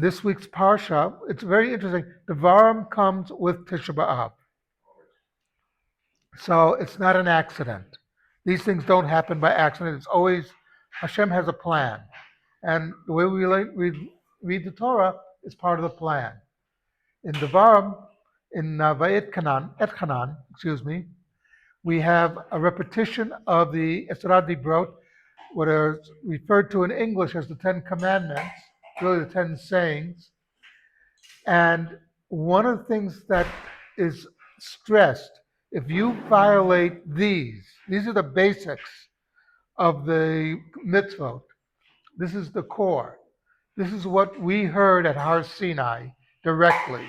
this week's Parsha, it's very interesting. Devarim comes with Tisha B'Av. So it's not an accident. These things don't happen by accident. It's always, Hashem has a plan. And the way we read the Torah is part of the plan. In Devarim, in Etchanan, we have a repetition of the Esrat Dibrot, what are referred to in English as the Ten Commandments, really the Ten Sayings. And one of the things that is stressed, if you violate these are the basics of the mitzvot. This is the core. This is what we heard at Har Sinai directly.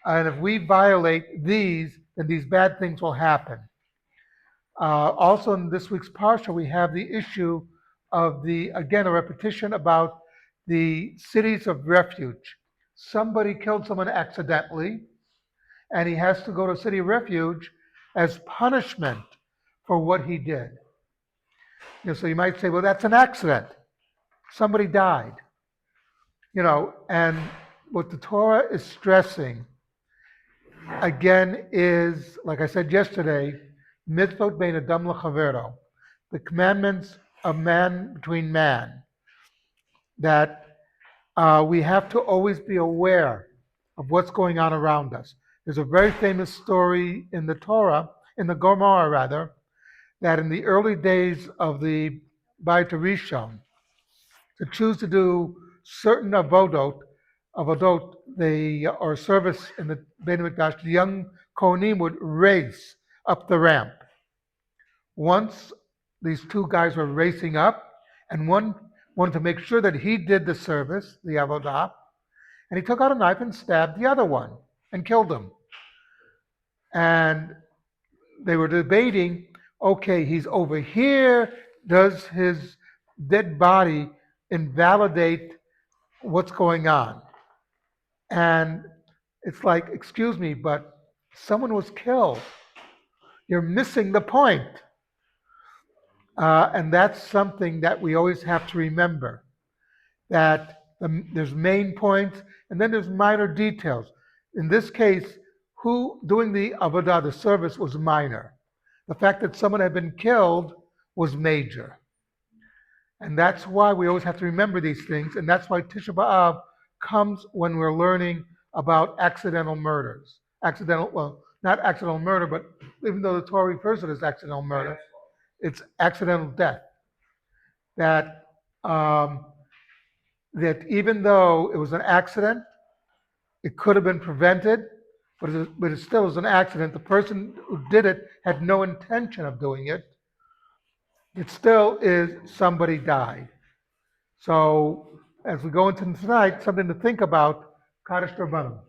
And if we violate these, then these bad things will happen. Also in this week's Parsha, we have the issue of a repetition about the cities of refuge. Somebody killed someone accidentally, and he has to go to a city of refuge as punishment for what he did. So you might say, well, that's an accident. Somebody died. And what the Torah is stressing, again, is, like I said yesterday, mitzvot bein adam lechavero, the commandments of man between man, that we have to always be aware of what's going on around us. There's a very famous story in the Torah, in the Gemara rather, that in the early days of the Beit Rishon, to choose to do certain avodot, or service in the Beit HaMikdash, the young Kohanim would race up the ramp. Once these two guys were racing up, and one wanted to make sure that he did the service, the avodah, and he took out a knife and stabbed the other one and killed him. And they were debating, okay, he's over here, does his dead body invalidate what's going on? And it's like, excuse me, but someone was killed. You're missing the point. And that's something that we always have to remember, that there's main points and then there's minor details. In this case, who doing the avodah, the service, was minor. The fact that someone had been killed was major. And that's why we always have to remember these things, and that's why Tisha B'Av comes when we're learning about accidental murders. Not accidental murder, but even though the Torah refers to it as accidental murder, it's accidental death. That even though it was an accident, it could have been prevented, but it still was an accident. The person who did it had no intention of doing it. It still is somebody died. So as we go into tonight, something to think about, Kaddish Rabbanim.